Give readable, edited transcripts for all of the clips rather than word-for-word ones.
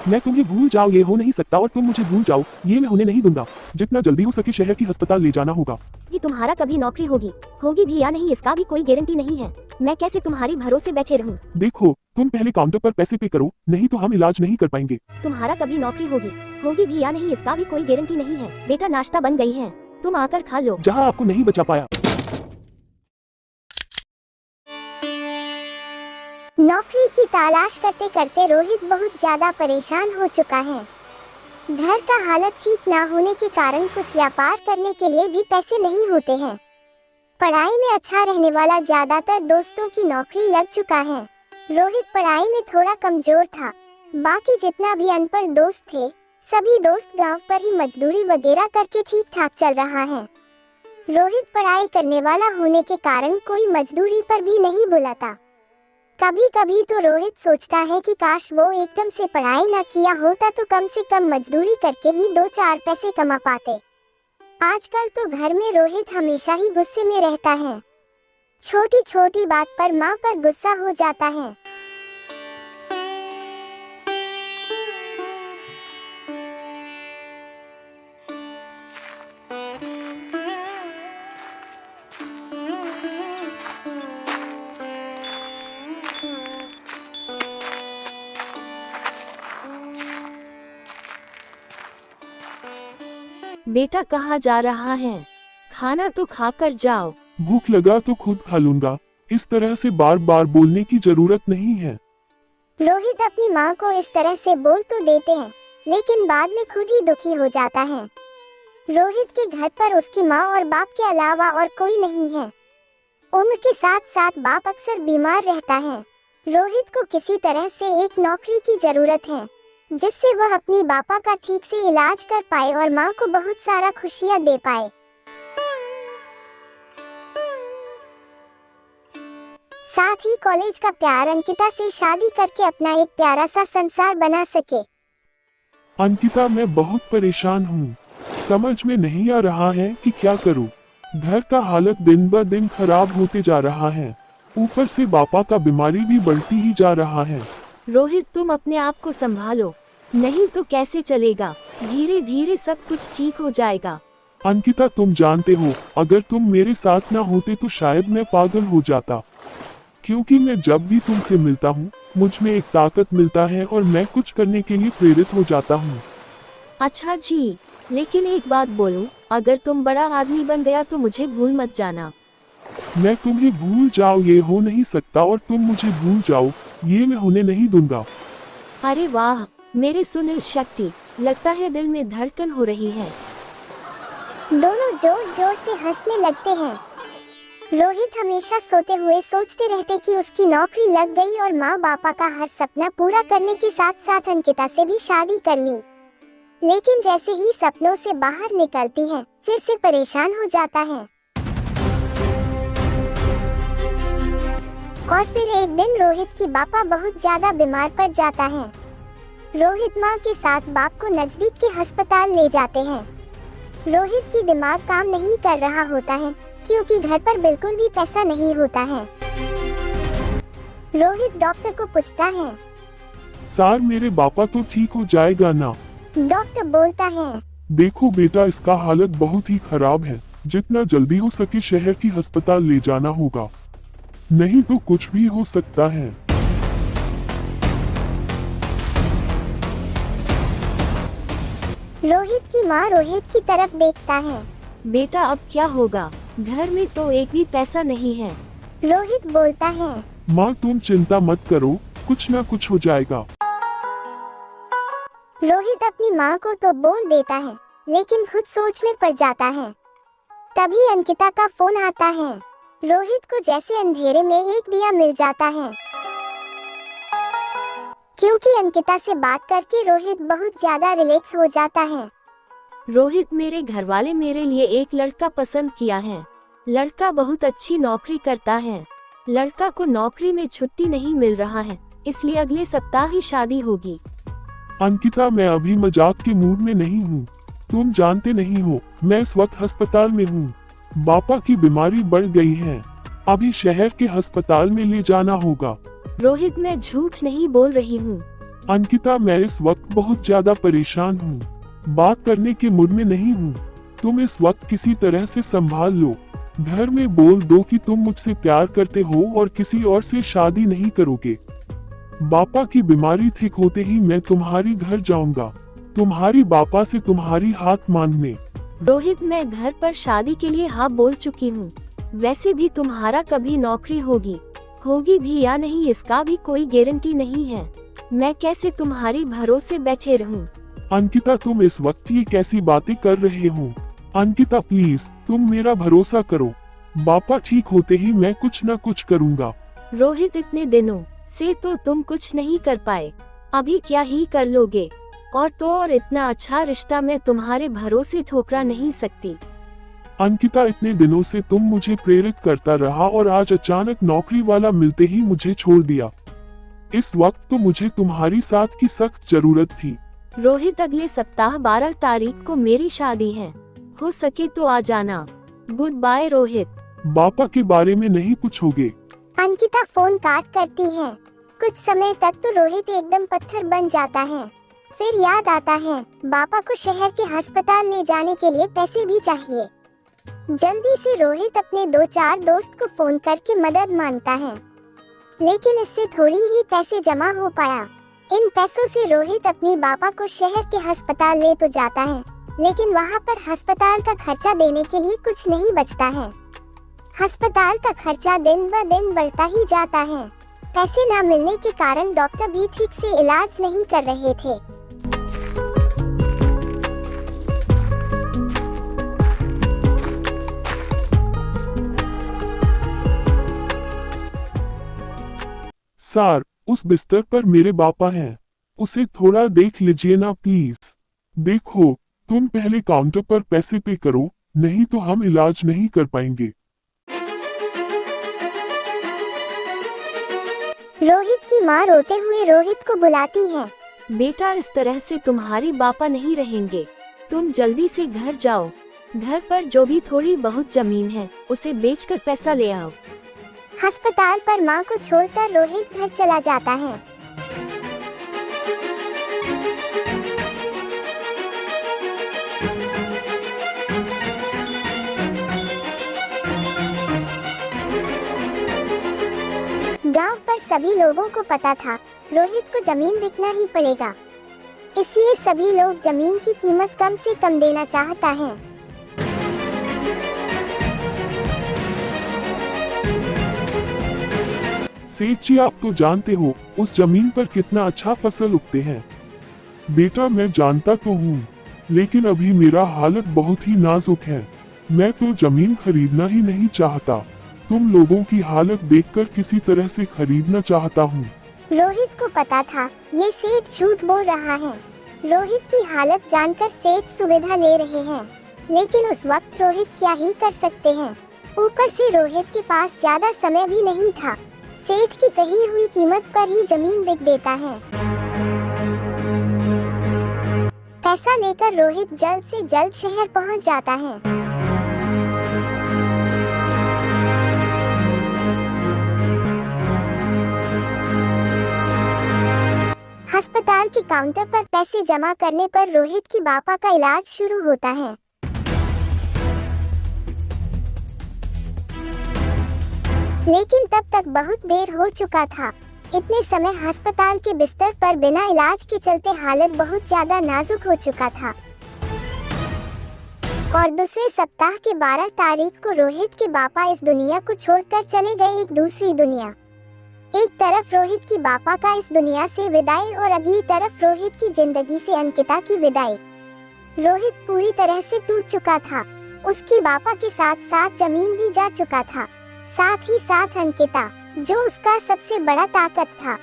मैं तुम्हें भूल जाओ ये हो नहीं सकता और तुम मुझे भूल जाओ ये मैं होने नहीं दूंगा। जितना जल्दी हो सके शहर की अस्पताल ले जाना होगा। कि तुम्हारा कभी नौकरी होगी भी या नहीं इसका भी कोई गारंटी नहीं है। मैं कैसे तुम्हारी भरोसे बैठे रहूं? देखो तुम पहले काउंटर पर पैसे पे करो, नहीं तो हम इलाज नहीं कर पाएंगे। तुम्हारा कभी नौकरी होगी भी या नहीं इसका भी कोई गारंटी नहीं है। बेटा नाश्ता बन गई है, तुम आकर खा लो। जहाँ आपको नहीं बचा पाया। नौकरी की तलाश करते करते रोहित बहुत ज्यादा परेशान हो चुका है। घर का हालत ठीक ना होने के कारण कुछ व्यापार करने के लिए भी पैसे नहीं होते हैं। पढ़ाई में अच्छा रहने वाला ज्यादातर दोस्तों की नौकरी लग चुका है। रोहित पढ़ाई में थोड़ा कमजोर था। बाकी जितना भी अनपढ़ दोस्त थे सभी दोस्त गांव पर ही मजदूरी वगैरह करके ठीक ठाक चल रहा है। रोहित पढ़ाई करने वाला होने के कारण कोई मजदूरी पर भी नहीं बुलाता। कभी कभी तो रोहित सोचता है कि काश वो एकदम से पढ़ाई न किया होता तो कम से कम मजदूरी करके ही 2-4 पैसे कमा पाते। आजकल तो घर में रोहित हमेशा ही गुस्से में रहता है। छोटी छोटी बात पर माँ पर गुस्सा हो जाता है। बेटा कहाँ जा रहा है? खाना तो खाकर जाओ। भूख लगा तो खुद खा लूंगा, इस तरह से बार बार बोलने की जरूरत नहीं है। रोहित अपनी माँ को इस तरह से बोल तो देते हैं लेकिन बाद में खुद ही दुखी हो जाता है। रोहित के घर पर उसकी माँ और बाप के अलावा और कोई नहीं है। उम्र के साथ साथ बाप अक्सर बीमार रहता है। रोहित को किसी तरह से एक नौकरी की जरूरत है जिससे वह अपनी बापा का ठीक से इलाज कर पाए और माँ को बहुत सारा खुशियाँ दे पाए। साथ ही कॉलेज का प्यार अंकिता से शादी करके अपना एक प्यारा सा संसार बना सके। अंकिता मैं बहुत परेशान हूँ, समझ में नहीं आ रहा है कि क्या करूँ। घर का हालत दिन ब दिन खराब होते जा रहा है, ऊपर से बापा का बीमारी भी बढ़ती ही जा रहा है। रोहित तुम अपने आप को संभालो, नहीं तो कैसे चलेगा। धीरे धीरे सब कुछ ठीक हो जाएगा। अंकिता तुम जानते हो अगर तुम मेरे साथ ना होते तो शायद मैं पागल हो जाता, क्योंकि मैं जब भी तुमसे मिलता हूँ मुझ में एक ताकत मिलता है और मैं कुछ करने के लिए प्रेरित हो जाता हूँ। अच्छा जी, लेकिन एक बात बोलूं, अगर तुम बड़ा आदमी बन गया तो मुझे भूल मत जाना। मैं तुम्हें भूल जाओ ये हो नहीं सकता और तुम मुझे भूल जाओ ये मैं होने नहीं दूंगा। अरे वाह मेरे सुनील शक्ति, लगता है दिल में धड़कन हो रही है। दोनों जोर जोर से हंसने लगते हैं। रोहित हमेशा सोते हुए सोचते रहते कि उसकी नौकरी लग गई और माँ बापा का हर सपना पूरा करने के साथ साथ अंकिता से भी शादी कर ली। लेकिन जैसे ही सपनों से बाहर निकलती है फिर से परेशान हो जाता है। और फिर एक दिन रोहित की बापा बहुत ज्यादा बीमार पड़ जाता है। रोहित माँ के साथ बाप को नजदीक के अस्पताल ले जाते हैं। रोहित की दिमाग काम नहीं कर रहा होता है क्योंकि घर पर बिल्कुल भी पैसा नहीं होता है। रोहित डॉक्टर को पूछता है, सर मेरे बापा तो ठीक हो जाएगा ना? डॉक्टर बोलता है, देखो बेटा इसका हालत बहुत ही खराब है, जितना जल्दी हो सके शहर की अस्पताल ले जाना होगा, नहीं तो कुछ भी हो सकता है। रोहित की माँ रोहित की तरफ देखता है। बेटा अब क्या होगा, घर में तो एक भी पैसा नहीं है। रोहित बोलता है, माँ तुम चिंता मत करो, कुछ ना कुछ हो जाएगा। रोहित अपनी माँ को तो बोल देता है लेकिन खुद सोच में पड़ जाता है। तभी अंकिता का फोन आता है। रोहित को जैसे अंधेरे में एक दिया मिल जाता है। क्योंकि अंकिता से बात करके रोहित बहुत ज्यादा रिलैक्स हो जाता है। रोहित मेरे घर वाले मेरे लिए एक लड़का पसंद किया है। लड़का बहुत अच्छी नौकरी करता है। लड़का को नौकरी में छुट्टी नहीं मिल रहा है, इसलिए अगले सप्ताह ही शादी होगी। अंकिता मैं अभी मजाक के मूड में नहीं हूँ, तुम जानते नहीं हो मैं इस वक्त अस्पताल में हूँ। बापा की बीमारी बढ़ गई है, अभी शहर के अस्पताल में ले जाना होगा। रोहित मैं झूठ नहीं बोल रही हूँ। अंकिता, मैं इस वक्त बहुत ज्यादा परेशान हूँ, बात करने के मूड में नहीं हूँ। तुम इस वक्त किसी तरह से संभाल लो। घर में बोल दो कि तुम मुझसे प्यार करते हो और किसी और से शादी नहीं करोगे। बापा की बीमारी ठीक होते ही मैं तुम्हारी घर जाऊंगा, तुम्हारी बापा से तुम्हारी हाथ मांगने। रोहित, मैं घर पर शादी के लिए हाँ बोल चुकी हूँ। वैसे भी तुम्हारा कभी नौकरी होगी भी या नहीं इसका भी कोई गारंटी नहीं है। मैं कैसे तुम्हारी भरोसे बैठे रहूं? अंकिता, तुम इस वक्त ये कैसी बातें कर रहे हो? अंकिता प्लीज, तुम मेरा भरोसा करो। बापा ठीक होते ही मैं कुछ न कुछ करूंगा। रोहित, इतने दिनों से तो तुम कुछ नहीं कर पाए, अभी क्या ही कर लोगे? और इतना अच्छा रिश्ता मैं तुम्हारे भरोसे ठुकरा नहीं सकती। अंकिता, इतने दिनों से तुम मुझे प्रेरित करता रहा और आज अचानक नौकरी वाला मिलते ही मुझे छोड़ दिया। इस वक्त तो मुझे तुम्हारी साथ की सख्त जरूरत थी। रोहित, अगले सप्ताह 12 तारीख को मेरी शादी है, हो सके तो आ जाना। Good bye Rohit. बापा के बारे में नहीं पूछोगे? अंकिता फोन काट करती है। कुछ समय तक तो रोहित एकदम पत्थर बन जाता है। फिर याद आता है बापा को शहर के अस्पताल ले जाने के लिए पैसे भी चाहिए। जल्दी से रोहित अपने 2-4 दोस्त को फोन करके मदद मांगता है, लेकिन इससे थोड़ी ही पैसे जमा हो पाया। इन पैसों से रोहित अपनी बापा को शहर के अस्पताल ले तो जाता है, लेकिन वहाँ पर अस्पताल का खर्चा देने के लिए कुछ नहीं बचता है। अस्पताल का खर्चा दिन ब दिन बढ़ता ही जाता है। पैसे न मिलने के कारण डॉक्टर भी ठीक से इलाज नहीं कर रहे थे। सर, उस बिस्तर पर मेरे बापा हैं, उसे थोड़ा देख लीजिए ना प्लीज। देखो, तुम पहले काउंटर पर पैसे पे करो, नहीं तो हम इलाज नहीं कर पाएंगे। रोहित की माँ रोते हुए रोहित को बुलाती है। बेटा, इस तरह से तुम्हारी बापा नहीं रहेंगे, तुम जल्दी से घर जाओ। घर पर जो भी थोड़ी बहुत जमीन है उसे बेचकर पैसा ले आओ। अस्पताल पर माँ को छोड़कर रोहित घर चला जाता है। गांव पर सभी लोगों को पता था रोहित को जमीन बिकना ही पड़ेगा, इसलिए सभी लोग जमीन की कीमत कम से कम देना चाहता है। सेठ जी, आप तो जानते हो उस जमीन पर कितना अच्छा फसल उगते हैं। बेटा, मैं जानता तो हूँ, लेकिन अभी मेरा हालत बहुत ही नाजुक है। मैं तो जमीन खरीदना ही नहीं चाहता, तुम लोगों की हालत देखकर किसी तरह से खरीदना चाहता हूँ। रोहित को पता था ये सेठ झूठ बोल रहा है। रोहित की हालत जानकर सेठ सुविधा ले रहे हैं, लेकिन उस वक्त रोहित क्या ही कर सकते हैं। ऊपर से रोहित के पास ज्यादा समय भी नहीं था। सेठ की कही हुई कीमत पर ही जमीन बिक देता है। पैसा लेकर रोहित जल्द से जल्द शहर पहुंच जाता है। अस्पताल के काउंटर पर पैसे जमा करने पर रोहित की बापा का इलाज शुरू होता है। लेकिन तब तक बहुत देर हो चुका था। इतने समय अस्पताल के बिस्तर पर बिना इलाज के चलते हालत बहुत ज्यादा नाजुक हो चुका था। और दूसरे सप्ताह के 12 तारीख को रोहित के बापा इस दुनिया को छोड़कर चले गए एक दूसरी दुनिया। एक तरफ रोहित की बापा का इस दुनिया से विदाई और अगली तरफ रोहित की जिंदगी से अंकिता की विदाई। रोहित पूरी तरह से टूट चुका था। उसकी बापा के साथ साथ जमीन भी जा चुका था, साथ ही साथ अंकिता, जो उसका सबसे बड़ा ताकत था।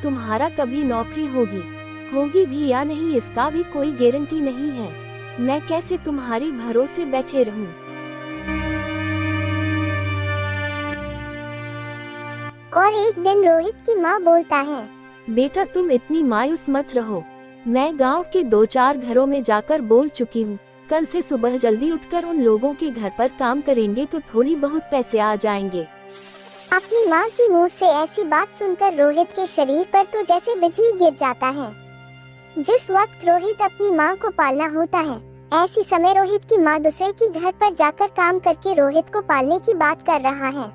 तुम्हारा कभी नौकरी होगी भी या नहीं इसका भी कोई गारंटी नहीं है। मैं कैसे तुम्हारी भरोसे बैठे रहूं? और एक दिन रोहित की माँ बोलता है, बेटा, तुम इतनी मायूस मत रहो। मैं गांव के 2-4 घरों में जाकर बोल चुकी हूँ। कल से सुबह जल्दी उठकर उन लोगों के घर पर काम करेंगे तो थोड़ी बहुत पैसे आ जाएंगे। अपनी माँ की मुंह से ऐसी बात सुनकर रोहित के शरीर पर तो जैसे बिजली गिर जाता है। जिस वक्त रोहित अपनी माँ को पालना होता है, ऐसी समय रोहित की माँ दूसरे के घर पर जाकर काम करके रोहित को पालने की बात कर रहा है।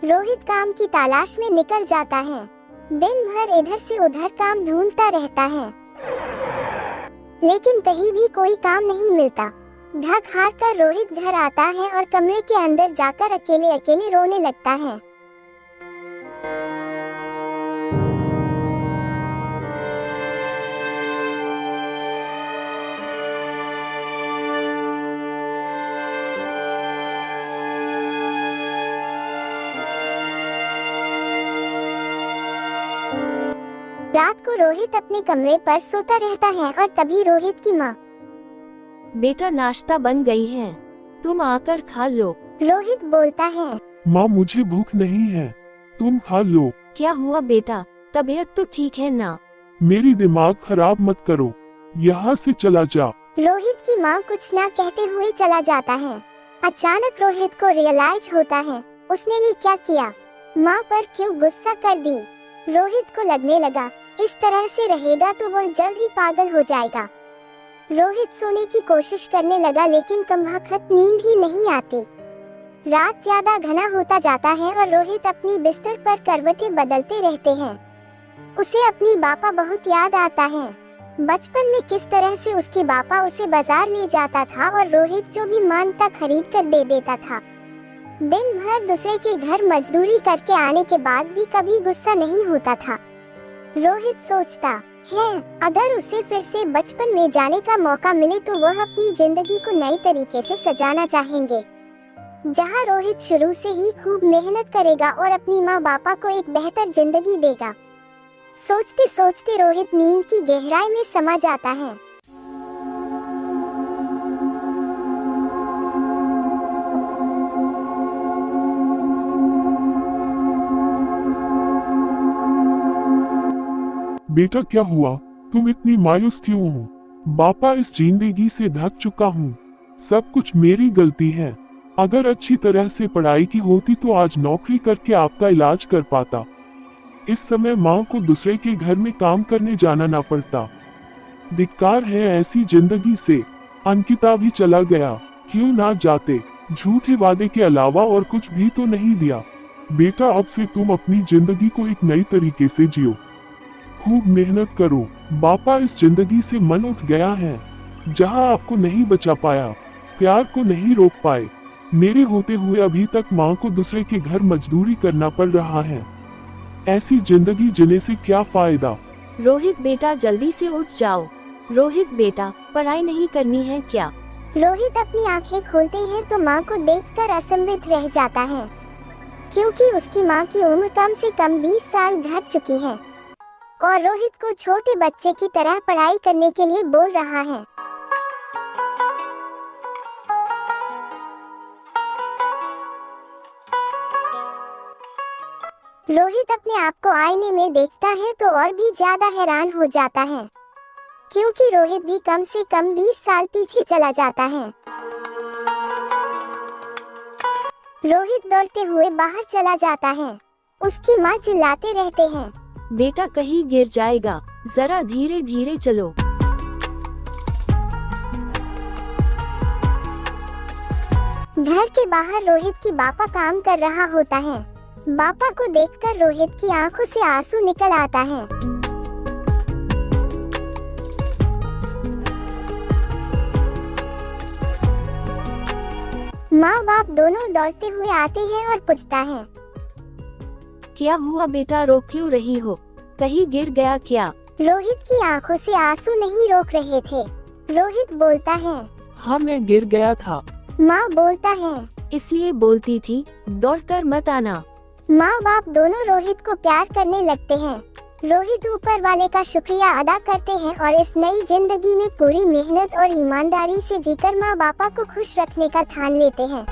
रोहित काम की तलाश में निकल जाता है। दिन भर इधर से उधर काम ढूंढता रहता है, लेकिन कहीं भी कोई काम नहीं मिलता। थक हार कर रोहित घर आता है और कमरे के अंदर जाकर अकेले अकेले रोने लगता है। रात को रोहित अपने कमरे पर सोता रहता है और तभी रोहित की माँ, बेटा नाश्ता बन गई है, तुम आकर खा लो। रोहित बोलता है, माँ मुझे भूख नहीं है, तुम खा लो। क्या हुआ बेटा, तबीयत तो ठीक है ना? मेरी दिमाग खराब मत करो, यहाँ से चला जा। रोहित की माँ कुछ ना कहते हुए चला जाता है। अचानक रोहित को रियलाइज होता है उसने ये क्या किया, माँ पर क्यों गुस्सा कर दी। रोहित को लगने लगा इस तरह से रहेगा तो वो जल्द ही पागल हो जाएगा। रोहित सोने की कोशिश करने लगा, लेकिन कमबख्त नींद ही नहीं आती। रात ज्यादा घना होता जाता है और रोहित अपनी बिस्तर पर करवटें बदलते रहते हैं। उसे अपनी बापा बहुत याद आता है। बचपन में किस तरह से उसके बापा उसे बाजार ले जाता था और रोहित जो भी मांगता खरीद कर दे देता था। दिन भर दूसरे के घर मजदूरी करके आने के बाद भी कभी गुस्सा नहीं होता था। रोहित सोचता है अगर उसे फिर से बचपन में जाने का मौका मिले तो वह अपनी जिंदगी को नई तरीके से सजाना चाहेंगे, जहां रोहित शुरू से ही खूब मेहनत करेगा और अपनी माँ बापा को एक बेहतर जिंदगी देगा। सोचते सोचते रोहित नींद की गहराई में समा जाता है। बेटा क्या हुआ, तुम इतनी मायूस क्यों हो? बापा इस जिंदगी से थक चुका हूँ, सब कुछ मेरी गलती है। अगर अच्छी तरह से पढ़ाई की होती तो आज नौकरी करके आपका इलाज कर पाता। इस समय माँ को दूसरे के घर में काम करने जाना ना पड़ता। धिक्कार है ऐसी जिंदगी से। अंकिता भी चला गया, क्यों ना जाते। झूठे वादे के अलावा और कुछ भी तो नहीं दिया। बेटा अब से तुम अपनी जिंदगी को एक नई तरीके से जियो, खूब मेहनत करो। बापा इस जिंदगी से मन उठ गया है, जहां आपको नहीं बचा पाया, प्यार को नहीं रोक पाए। मेरे होते हुए अभी तक माँ को दूसरे के घर मजदूरी करना पड़ रहा है। ऐसी जिंदगी जीने से क्या फायदा। रोहित बेटा जल्दी से उठ जाओ। रोहित बेटा पढ़ाई नहीं करनी है क्या? रोहित अपनी आंखें खोलते हैं तो माँ को देखकर असंभित रह जाता है, क्योंकि उसकी माँ की उम्र कम से कम 20 साल घट चुकी है और रोहित को छोटे बच्चे की तरह पढ़ाई करने के लिए बोल रहा है। रोहित अपने आप को आईने में देखता है तो और भी ज्यादा हैरान हो जाता है, क्योंकि रोहित भी कम से कम 20 साल पीछे चला जाता है। रोहित दौड़ते हुए बाहर चला जाता है। उसकी माँ चिल्लाते रहते हैं, बेटा कहीं गिर जाएगा, जरा धीरे धीरे चलो। घर के बाहर रोहित की बापा काम कर रहा होता है। बापा को देखकर रोहित की आंखों से आंसू निकल आता है। माँ बाप दोनों दौड़ते हुए आते हैं और पूछता है, क्या हुआ बेटा, रो क्यों रही हो, कहीं गिर गया क्या? रोहित की आंखों से आंसू नहीं रोक रहे थे। रोहित बोलता है, हाँ मैं गिर गया था। माँ बोलता है, इसलिए बोलती थी दौड़कर मत आना। माँ बाप दोनों रोहित को प्यार करने लगते हैं। रोहित ऊपर वाले का शुक्रिया अदा करते हैं और इस नई जिंदगी में पूरी मेहनत और ईमानदारी से जीकर माँ बापा को खुश रखने का ठान लेते हैं।